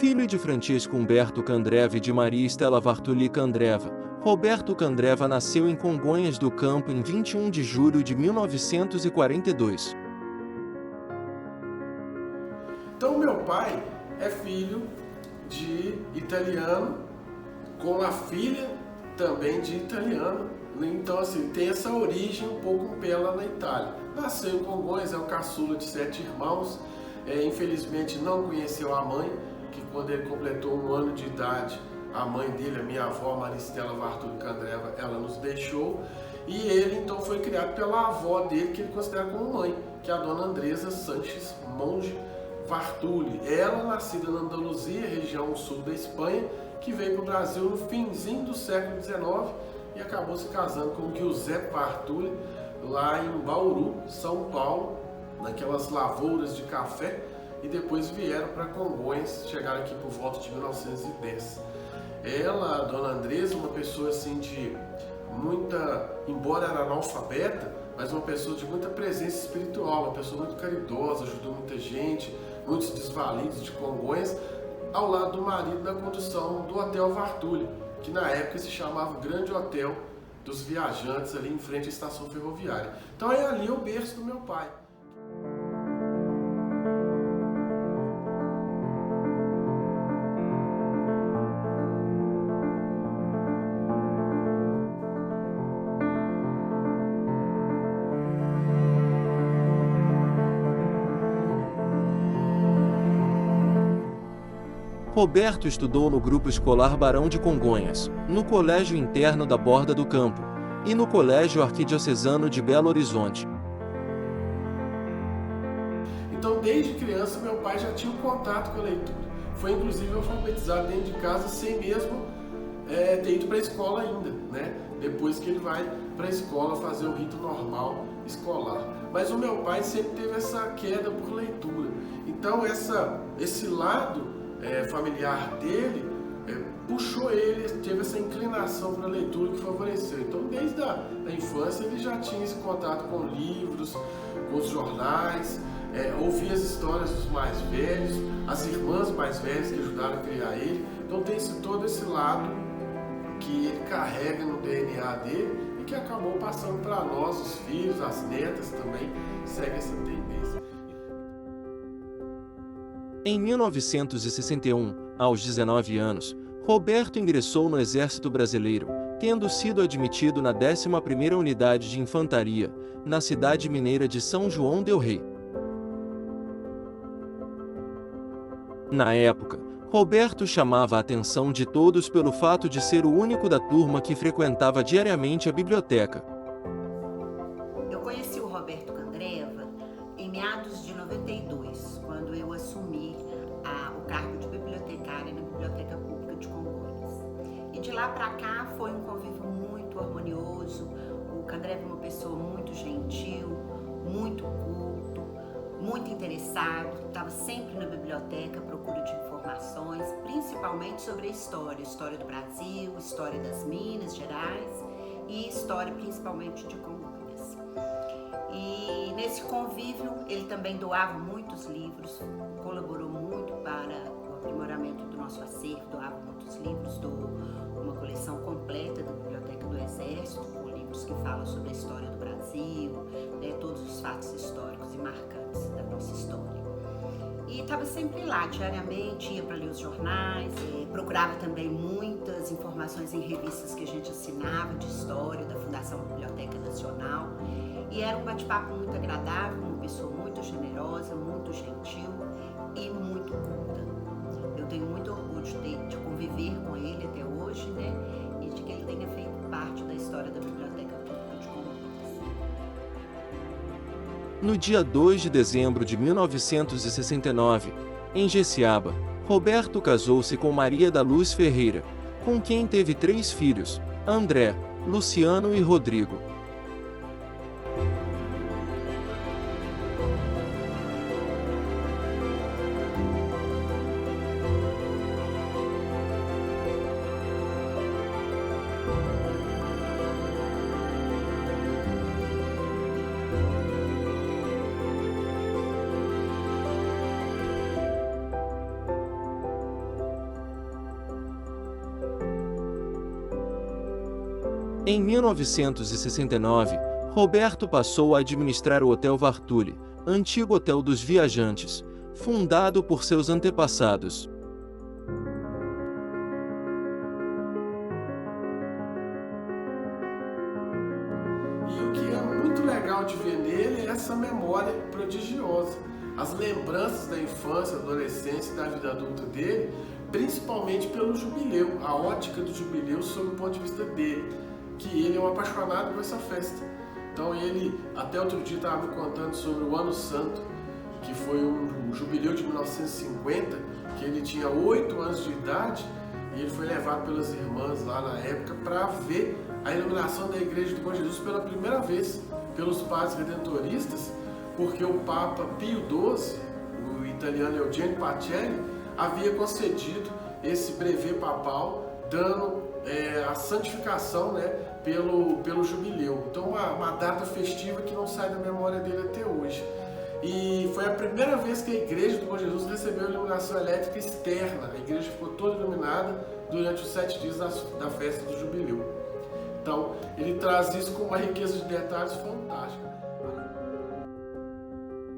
Filho de Francisco Humberto Candreva e de Maria Estela Vartuli Candreva, Roberto Candreva nasceu em Congonhas do Campo em 21 de julho de 1942. Então, meu pai é filho de italiano, com a filha também de italiano. Então, assim, tem essa origem um pouco com pé lá na Itália. Nasceu em Congonhas, é o caçula de 7 irmãos. Infelizmente, não conheceu a mãe, que quando ele completou 1 ano de idade, a mãe dele, a minha avó, Maria Estela Vartuli Candreva, ela nos deixou. E ele, então, foi criado pela avó dele, que ele considera como mãe, que é a dona Andresa Sanches Monge Vartuli. Ela, nascida na Andaluzia, região sul da Espanha, que veio para o Brasil no finzinho do século XIX e acabou se casando com Giuseppe Vartuli, lá em Bauru, São Paulo, naquelas lavouras de café, e depois vieram para Congonhas, chegaram aqui por volta de 1910. Ela, a dona Andresa, uma pessoa assim de muita, embora era analfabeta, mas uma pessoa de muita presença espiritual, uma pessoa muito caridosa, ajudou muita gente, muitos desvalidos de Congonhas, ao lado do marido na condução do Hotel Vartuli, que na época se chamava Grande Hotel dos Viajantes, ali em frente à estação ferroviária. Então é ali o berço do meu pai. Roberto estudou no Grupo Escolar Barão de Congonhas, no Colégio Interno da Borda do Campo e no Colégio Arquidiocesano de Belo Horizonte. Então, desde criança, meu pai já tinha um contato com a leitura. Foi inclusive alfabetizado dentro de casa sem mesmo ter ido para a escola ainda, né? Depois que ele vai para a escola fazer o rito normal escolar. Mas o meu pai sempre teve essa queda por leitura. Então, esse lado familiar dele puxou ele, teve essa inclinação para a leitura que favoreceu. Então, desde a infância, ele já tinha esse contato com livros, com os jornais, ouvia as histórias dos mais velhos, as irmãs mais velhas que ajudaram a criar ele. Então, tem todo esse lado que ele carrega no DNA dele e que acabou passando para nós, os filhos, as netas também, segue essa tendência. Em 1961, aos 19 anos, Roberto ingressou no Exército Brasileiro, tendo sido admitido na 11ª Unidade de Infantaria, na cidade mineira de São João del Rei. Na época, Roberto chamava a atenção de todos pelo fato de ser o único da turma que frequentava diariamente a biblioteca. Eu conheci o Roberto Candreva em meados de 92, quando eu assumi o cargo de bibliotecária na Biblioteca Pública de Congonhas. E de lá para cá foi um convívio muito harmonioso. O Candreva é uma pessoa muito gentil, muito culto, muito interessado, estava sempre na biblioteca à procura de informações, principalmente sobre a história do Brasil, história das Minas Gerais e história principalmente de Congonhas. E nesse convívio ele também doava muitos livros, colaborou muito para o aprimoramento do nosso acervo, doava muitos livros, doou uma coleção completa da Biblioteca do Exército, com livros que falam sobre a história do Brasil, todos os fatos históricos e marcantes da nossa história. E estava sempre lá, diariamente, ia para ler os jornais, procurava também muitas informações em revistas que a gente assinava de história da Fundação Biblioteca Nacional. E era um bate-papo muito agradável, uma pessoa muito generosa, muito gentil e muito culta. Eu tenho muito orgulho de conviver com ele até hoje, né? E de que ele tenha feito parte da história da Biblioteca Pública de Congonhas. No dia 2 de dezembro de 1969, em Jeciaba, Roberto casou-se com Maria da Luz Ferreira, com quem teve 3 filhos, André, Luciano e Rodrigo. Em 1969, Roberto passou a administrar o Hotel Vartuli, antigo hotel dos viajantes, fundado por seus antepassados. E o que é muito legal de ver nele é essa memória prodigiosa. As lembranças da infância, adolescência e da vida adulta dele, principalmente pelo jubileu, a ótica do jubileu sob o ponto de vista dele, que ele é um apaixonado por essa festa. Então ele, até outro dia, estava me contando sobre o Ano Santo, que foi o jubileu de 1950, que ele tinha 8 anos de idade, e ele foi levado pelas irmãs lá na época para ver a iluminação da Igreja do Bom Jesus pela primeira vez, pelos padres redentoristas, porque o Papa Pio XII, o italiano Eugenio Pacelli, havia concedido esse brevet papal, dando a santificação, né, pelo jubileu. Então uma data festiva que não sai da memória dele até hoje. E foi a primeira vez que a Igreja do Bom Jesus recebeu iluminação elétrica externa. A igreja ficou toda iluminada durante os 7 dias da festa do jubileu. Então ele traz isso com uma riqueza de detalhes fantástica.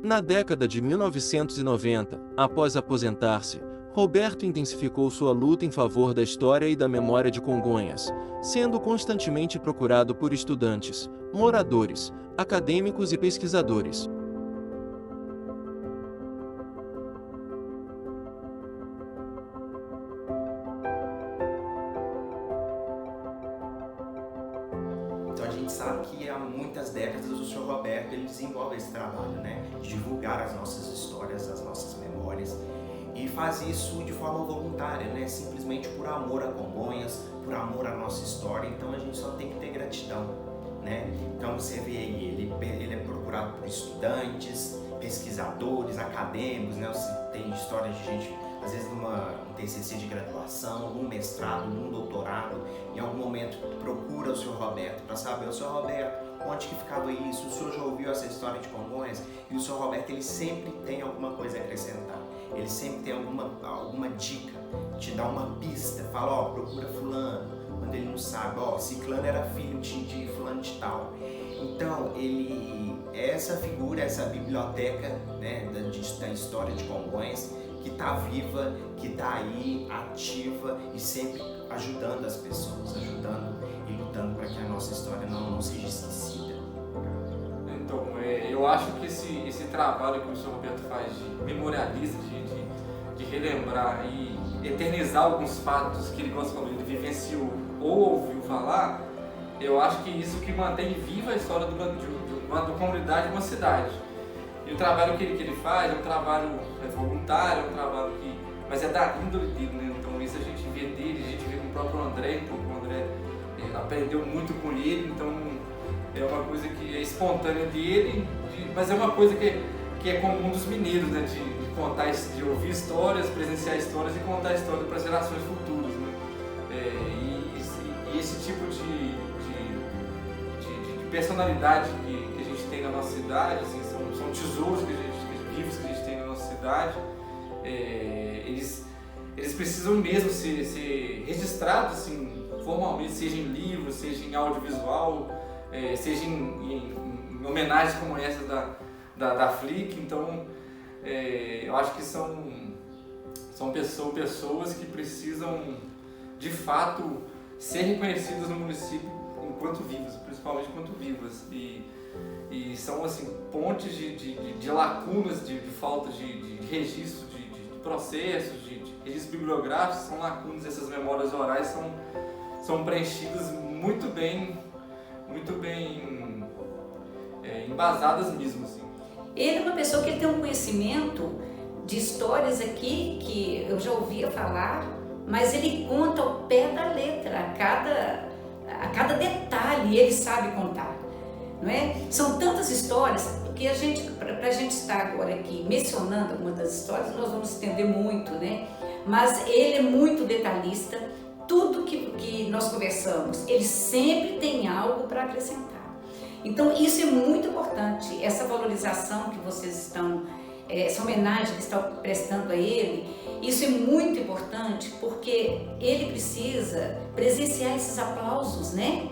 Na década de 1990, após aposentar-se, Roberto intensificou sua luta em favor da história e da memória de Congonhas, sendo constantemente procurado por estudantes, moradores, acadêmicos e pesquisadores. Então a gente sabe que há muitas décadas o Sr. Roberto ele desenvolve esse trabalho, né, de divulgar as nossas histórias, as nossas memórias, e faz isso de forma voluntária, né, simplesmente por amor a Congonhas, por amor à nossa história. Então a gente só tem que ter gratidão, né? Então você vê aí, ele é procurado por estudantes, pesquisadores, acadêmicos, né? Tem histórias de gente, às vezes num TCC de graduação, num mestrado, num doutorado, em algum momento procura o Sr. Roberto para saber: o Sr. Roberto, onde que ficava isso? O senhor já ouviu essa história de Congonhas? E o Sr. Roberto, ele sempre tem alguma coisa a acrescentar, ele sempre tem alguma dica, te dá uma pista, fala: ó, procura fulano, quando ele não sabe, ó, ciclano era filho de fulano de tal. Então ele é essa figura, essa biblioteca, né, da história de Congonhas, que está viva, que está aí ativa e sempre ajudando as pessoas, ajudando e lutando para que a nossa história não seja esquecida. Então, eu acho que esse trabalho que o Sr. Roberto faz de memorialista, de relembrar e eternizar alguns fatos que ele, como você falou, ele vivenciou ou ouviu falar, eu acho que isso que mantém viva a história de uma comunidade, de uma cidade. E o trabalho que ele faz é um trabalho voluntário, é um trabalho que... mas é da índole dele, né? Então isso a gente vê dele, a gente vê com o próprio André, então o André aprendeu muito com ele, então é uma coisa que é espontânea dele, mas é uma coisa que é comum dos mineiros, né? De contar, de ouvir histórias, presenciar histórias e contar histórias para gerações futuras, né? E esse tipo de personalidade que a gente tem na nossa cidade, assim, são tesouros vivos que a gente tem na nossa cidade, eles precisam mesmo ser registrados assim, formalmente, seja em livro, seja em audiovisual, seja em homenagens como essa da Flick. Então eu acho que são pessoas que precisam de fato ser reconhecidas no município enquanto vivas, principalmente enquanto vivas, e são assim pontes de lacunas, de falta de registro, de processos, de registros bibliográficos. São lacunas, essas memórias orais são preenchidas muito bem embasadas mesmo, assim. Ele é uma pessoa que tem um conhecimento de histórias aqui que eu já ouvia falar, mas ele conta ao pé da letra, a cada detalhe ele sabe contar, não é? São tantas histórias que para a gente estar agora aqui mencionando algumas das histórias, nós vamos estender muito, né? Mas ele é muito detalhista, tudo que nós conversamos, ele sempre tem algo para acrescentar. Então isso é muito importante, essa valorização que vocês estão, essa homenagem que estão prestando a ele, isso é muito importante porque ele precisa presenciar esses aplausos, né?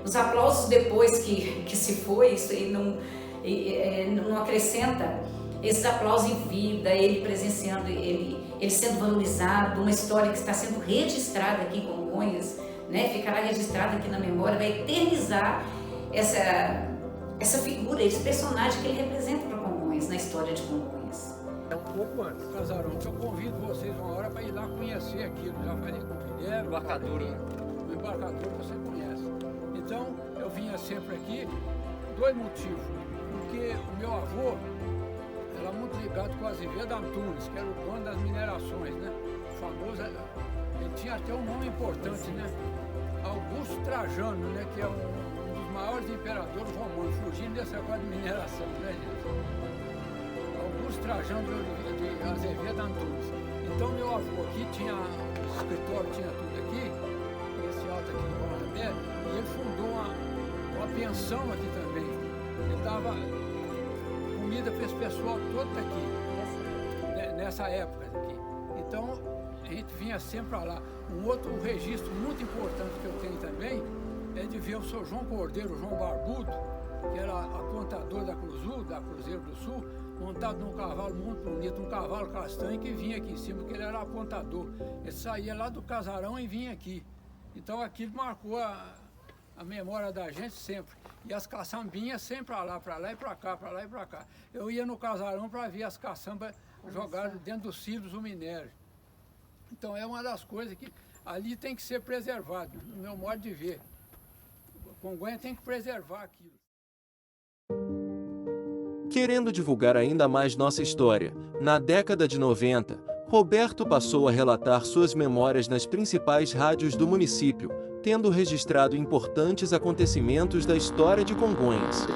Os aplausos depois que se foi, isso aí não acrescenta. Esses aplausos em vida, ele presenciando, ele sendo valorizado, uma história que está sendo registrada aqui em Congonhas, né? Ficará registrada aqui na memória, vai eternizar essa figura, esse personagem que ele representa para Congonhas, na história de Congonhas. É um pouco antes do casarão, eu convido vocês uma hora para ir lá conhecer aquilo, já falei com o Guilherme. O embarcador você conhece. Então, eu vinha sempre aqui, dois motivos, porque o meu avô era muito ligado com o Azevedo Antunes, que era o dono das minerações, né? O famoso, ele tinha até um nome importante, né? Augusto Trajano, né? Que é um dos maiores imperadores romanos, fugindo desse negócio de mineração, né, gente? Augusto Trajano de Azevedo Antunes. Então, meu avô aqui tinha, o escritório tinha tudo aqui, esse alto aqui no Guarabé, e ele fundou uma pensão aqui também. Ele dava comida para esse pessoal todo daqui, nessa época aqui. Então, a gente vinha sempre para lá. Um outro registro muito importante que eu tenho também é de ver o seu João Cordeiro, o João Barbudo, que era apontador da Cruzeiro do Sul, montado num cavalo muito bonito, um cavalo castanho, que vinha aqui em cima, porque ele era apontador. Ele saía lá do casarão e vinha aqui. Então aquilo marcou a memória da gente sempre. E as caçambinhas sempre para lá e para cá, para lá e para cá. Eu ia no casarão para ver as caçambas jogadas dentro dos cílios do minério. Então é uma das coisas que ali tem que ser preservado, no meu modo de ver. Congonhas tem que preservar aquilo. Querendo divulgar ainda mais nossa história, na década de 90, Roberto passou a relatar suas memórias nas principais rádios do município, tendo registrado importantes acontecimentos da história de Congonhas.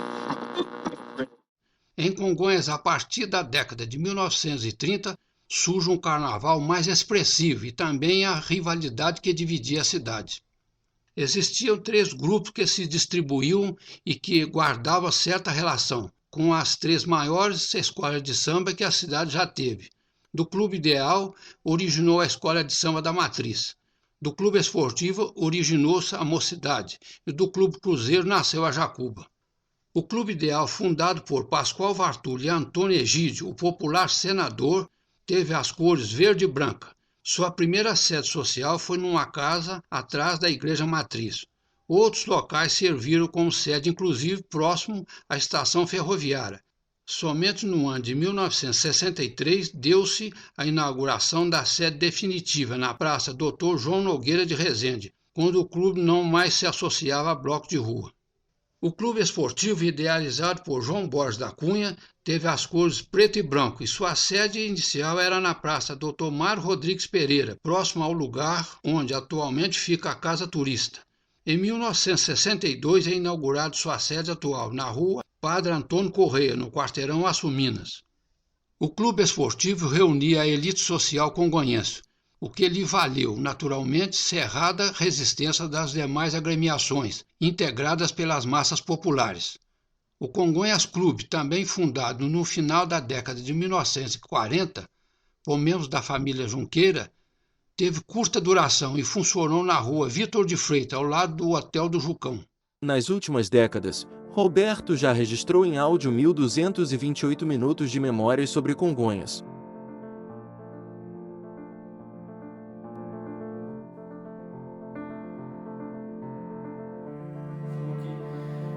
Em Congonhas, a partir da década de 1930, surge um carnaval mais expressivo e também a rivalidade que dividia a cidade. Existiam 3 grupos que se distribuíam e que guardavam certa relação com as 3 maiores escolas de samba que a cidade já teve. Do Clube Ideal, originou a Escola de Samba da Matriz. Do Clube Esportivo, originou-se a Mocidade. E do Clube Cruzeiro, nasceu a Jacuba. O Clube Ideal, fundado por Pascoal Vartulho e Antônio Egídio, o popular senador, teve as cores verde e branca. Sua primeira sede social foi numa casa atrás da Igreja Matriz. Outros locais serviram como sede, inclusive próximo à estação ferroviária. Somente no ano de 1963 deu-se a inauguração da sede definitiva na Praça Dr. João Nogueira de Resende, quando o clube não mais se associava a bloco de rua. O clube esportivo, idealizado por João Borges da Cunha, teve as cores preto e branco e sua sede inicial era na Praça Dr. Mário Rodrigues Pereira, próximo ao lugar onde atualmente fica a Casa Turista. Em 1962 é inaugurado sua sede atual, na rua Padre Antônio Correia, no quarteirão Açu Minas. O clube esportivo reunia a elite social congonhense, o que lhe valeu, naturalmente, cerrada resistência das demais agremiações, integradas pelas massas populares. O Congonhas Clube, também fundado no final da década de 1940, por membros da família Junqueira, teve curta duração e funcionou na rua Vitor de Freitas, ao lado do Hotel do Jucão. Nas últimas décadas, Roberto já registrou em áudio 1.228 minutos de memórias sobre Congonhas.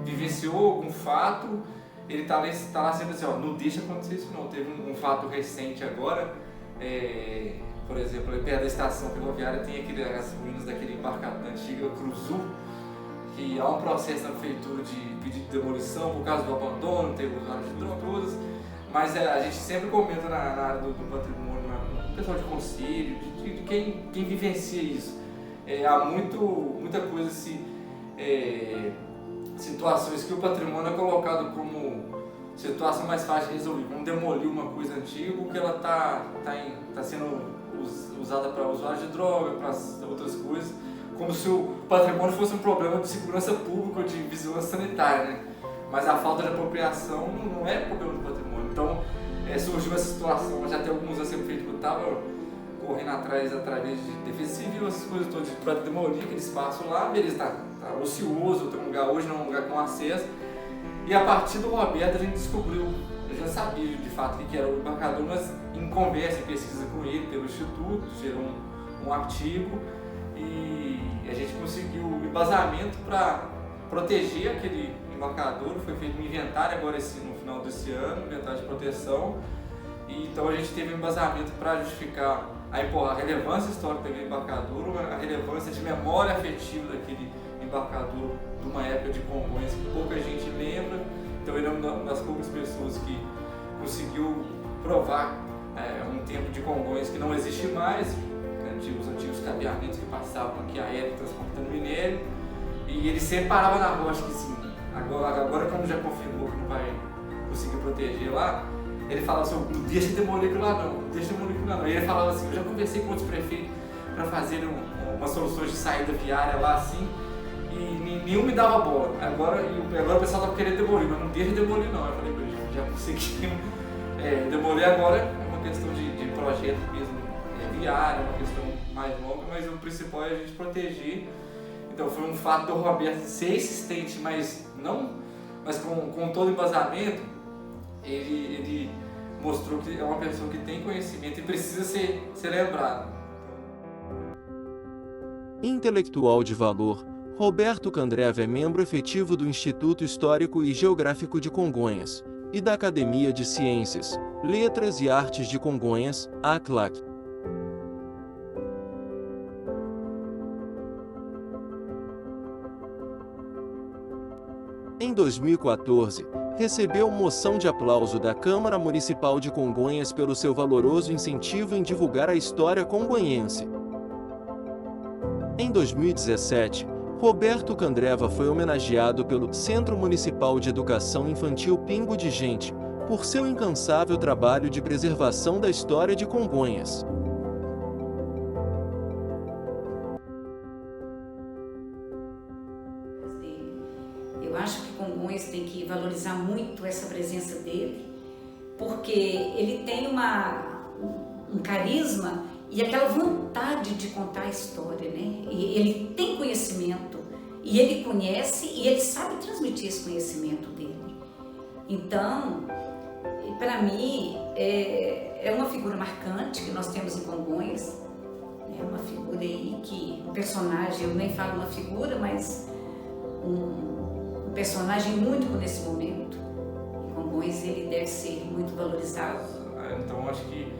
Vivenciou algum fato, ele tá lá sempre assim, ó, não deixa acontecer isso não. Teve um fato recente agora, por exemplo, perto da estação ferroviária tem as ruínas daquele embarcador da antiga Cruzul, que há um processo na prefeitura de pedido de demolição por causa do abandono, teve usuários de drogas, mas a gente sempre comenta na área do patrimônio, no pessoal de conselho, de quem vivencia isso. Há muita coisa assim, situações que o patrimônio é colocado como situação mais fácil de resolver. Vamos demolir uma coisa antiga porque ela está sendo usada para usuários de droga, para outras coisas, como se o patrimônio fosse um problema de segurança pública ou de vigilância sanitária, né? Mas a falta de apropriação não é problema do patrimônio. Então surgiu essa situação, já tem alguns anos que a prefeitura estava correndo através de defesa civil, essas coisas todas, para demolir aquele espaço lá, beleza, tá ocioso, tem um lugar hoje, não é um lugar com acesso. E a partir do Roberto a gente descobriu, eu já sabia de fato o que era o embarcador, mas em conversa, em pesquisa com ele pelo Instituto, gerou um artigo e a gente conseguiu o embasamento para proteger aquele embarcador. Foi feito um inventário agora no final desse ano, inventário de proteção, e então a gente teve um embasamento para justificar a relevância histórica daquele embarcador, a relevância de memória afetiva daquele embarcador de uma época de Congonhas que pouca gente lembra. Então ele é uma das poucas pessoas que conseguiu provar um tempo de Congonhas que não existe mais, os antigos cabeamentos que passavam aqui aéreo transportando minério, e ele sempre parava na rocha, que assim, agora como já confirmou que não vai conseguir proteger lá, ele falava assim, não deixa demolir aquilo lá não, deixa demolir aquilo lá não. E ele falava assim, eu já conversei com outros prefeitos para fazer umas soluções de saída viária lá assim, e nenhum me dava bola. Agora o pessoal estava querendo demolir, mas não deixa demolir não. Eu falei, já conseguimos demolir. Agora é uma questão de projeto mesmo, viário, é uma questão mais longa, mas o principal é a gente proteger. Então foi um fato do Roberto ser insistente, mas com todo embasamento, ele mostrou que é uma pessoa que tem conhecimento e precisa ser lembrado. Intelectual de valor, Roberto Candreva é membro efetivo do Instituto Histórico e Geográfico de Congonhas e da Academia de Ciências, Letras e Artes de Congonhas, ACLAC. Em 2014, recebeu moção de aplauso da Câmara Municipal de Congonhas pelo seu valoroso incentivo em divulgar a história congonhense. Em 2017, Roberto Candreva foi homenageado pelo Centro Municipal de Educação Infantil Pingo de Gente, por seu incansável trabalho de preservação da história de Congonhas. Eu acho que Congonhas tem que valorizar muito essa presença dele, porque ele tem um carisma e aquela vontade de contar a história, né? E ele tem conhecimento, e ele conhece, e ele sabe transmitir esse conhecimento dele. Então, para mim, é uma figura marcante que nós temos em Congonhas. É uma figura aí um personagem, eu nem falo uma figura, mas um personagem único nesse momento. Em Congonhas ele deve ser muito valorizado. Então, acho que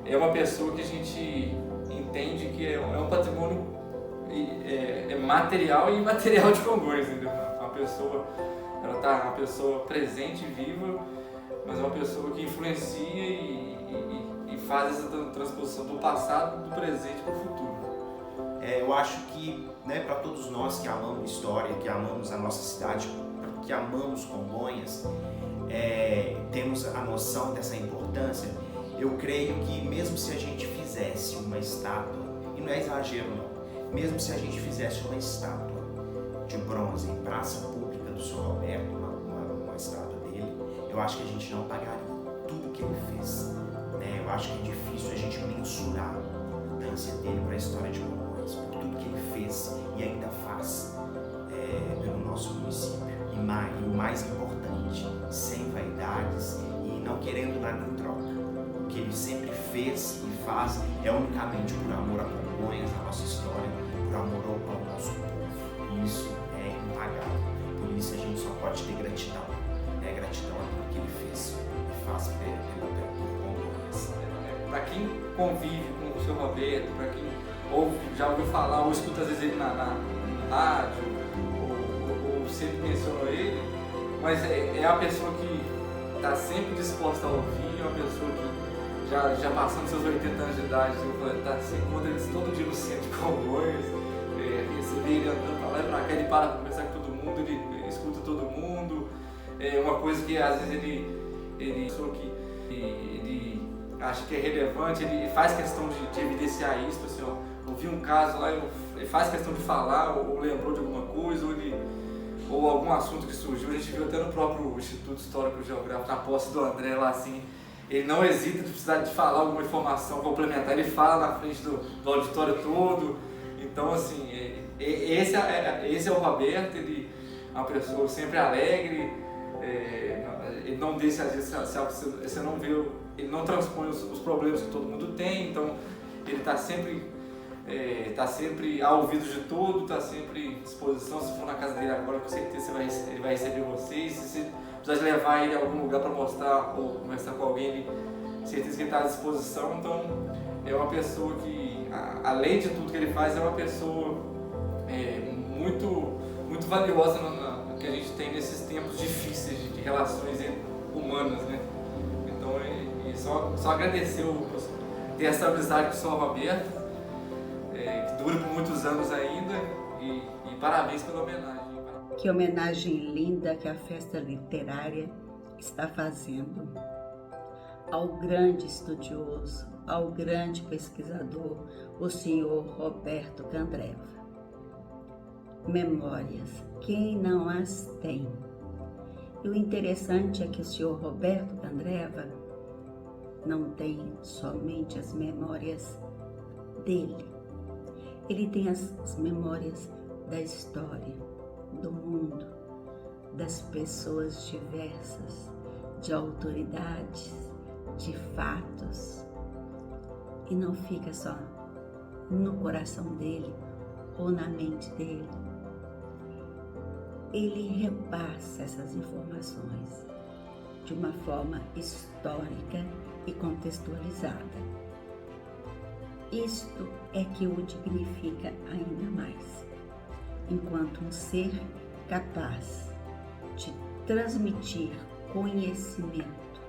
é uma pessoa que a gente entende que é um patrimônio material e imaterial de Congonhas, entendeu? Uma pessoa presente, viva, mas é uma pessoa que influencia e faz essa transposição do passado, do presente para o futuro. Eu acho que, para todos nós que amamos história, que amamos a nossa cidade, que amamos Congonhas, temos a noção dessa importância. Eu creio que mesmo se a gente fizesse uma estátua, e não é exagero não, mesmo se a gente fizesse uma estátua de bronze em praça pública do Sr. Roberto, uma estátua dele, eu acho que a gente não pagaria tudo que ele fez. Eu acho que é difícil a gente mensurar a importância dele para a história de Congonhas, por tudo que ele fez e ainda faz pelo nosso município. E o mais importante, sem vaidades e não querendo nada em troca. O que ele sempre fez e faz é unicamente por amor a Congonhas, a nossa história, por amor ao nosso povo. E isso é impagável. Por isso a gente só pode ter gratidão. Gratidão a tudo que ele fez e faz por Congonhas. Para quem convive com o Sr. Roberto, para quem já ouviu falar ou escuta às vezes ele na rádio, ou sempre mencionou ele, mas é a pessoa que está sempre disposta a ouvir, é uma pessoa que já passando seus 80 anos de idade, você encontra ele todo dia no centro de Congonhas, você vê ele andando para lá e para cá, ele para conversar com todo mundo, ele escuta todo mundo. É uma coisa que às vezes ele acha que é relevante, ele faz questão de evidenciar isso, assim, ouviu um caso lá, ele faz questão de falar, ou lembrou de alguma coisa, ou algum assunto que surgiu. A gente viu até no próprio Instituto Histórico e Geográfico, na posse do André lá, assim, ele não hesita de precisar de falar alguma informação complementar, ele fala na frente do auditório todo. Então, assim, esse é o Roberto. Ele é uma pessoa sempre alegre, ele não deixa, às vezes, você não vê, ele não transpõe os problemas que todo mundo tem, então ele está sempre ao ouvido de tudo, está sempre à disposição. Se for na casa dele agora, com certeza ele vai receber vocês. Se precisar levar ele a algum lugar para mostrar ou conversar com alguém, certeza que ele está à disposição. Então, é uma pessoa que, além de tudo que ele faz, é uma pessoa muito valiosa que a gente tem nesses tempos difíceis de relações humanas, né? Então, só agradecer ter essa amizade com o Sr. Roberto, que dure por muitos anos ainda, e parabéns pela homenagem. Que homenagem linda que a Festa Literária está fazendo ao grande estudioso, ao grande pesquisador, o senhor Roberto Candreva. Memórias, quem não as tem? E o interessante é que o senhor Roberto Candreva não tem somente as memórias dele, ele tem as memórias da história, do mundo, das pessoas diversas, de autoridades, de fatos, e não fica só no coração dele ou na mente dele. Ele repassa essas informações de uma forma histórica e contextualizada. Isto é que o dignifica ainda mais, enquanto um ser capaz de transmitir conhecimento,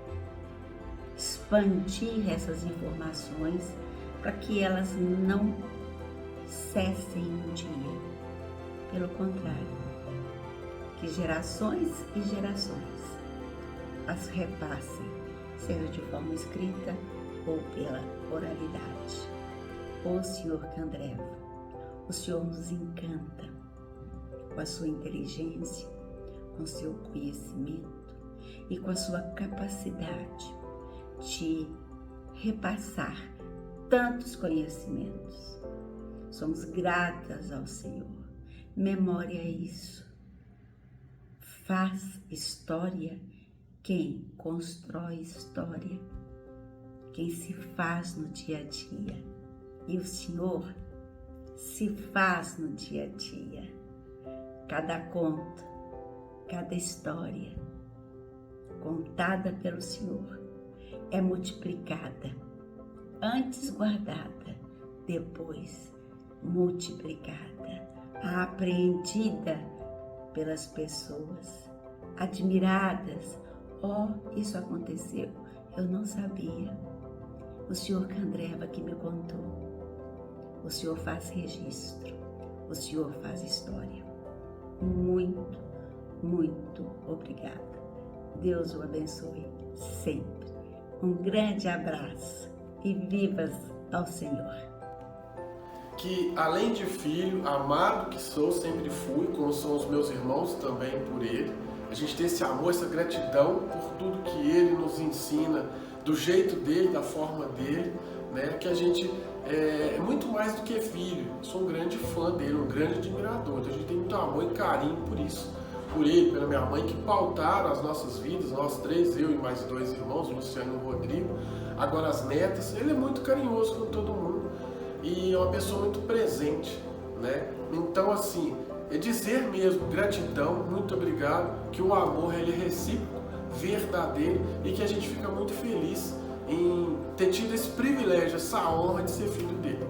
expandir essas informações para que elas não cessem um dia. Pelo contrário, que gerações e gerações as repassem, seja de forma escrita ou pela oralidade. Ô Sr. Candreva, o Senhor nos encanta com a sua inteligência, com o seu conhecimento e com a sua capacidade de repassar tantos conhecimentos. Somos gratas ao Senhor. Memória é isso. Faz história quem constrói história, quem se faz no dia a dia. E o Senhor se faz no dia a dia. Cada conto, cada história contada pelo Senhor é multiplicada, antes guardada, depois multiplicada, apreendida pelas pessoas, admiradas. Isso aconteceu, eu não sabia. O Senhor Candreva que me contou. O Senhor faz registro, o Senhor faz história. Muito, muito obrigada. Deus o abençoe sempre. Um grande abraço e vivas ao Senhor. Que além de filho, amado que sou, sempre fui, como são os meus irmãos também por ele, a gente tem esse amor, essa gratidão por tudo que ele nos ensina, do jeito dele, da forma dele, né? Que a gente é muito mais do que filho. Eu sou um grande fã dele, um grande admirador. Então a gente tem muito amor e carinho por isso, por ele, pela minha mãe, que pautaram as nossas vidas, nós três, eu e mais dois irmãos, o Luciano e o Rodrigo, agora as netas. Ele é muito carinhoso com todo mundo e é uma pessoa muito presente, né? Então, assim, é dizer mesmo gratidão, muito obrigado, que o amor ele é recíproco, verdadeiro, e que a gente fica muito feliz em ter tido esse privilégio, essa honra de ser filho dele.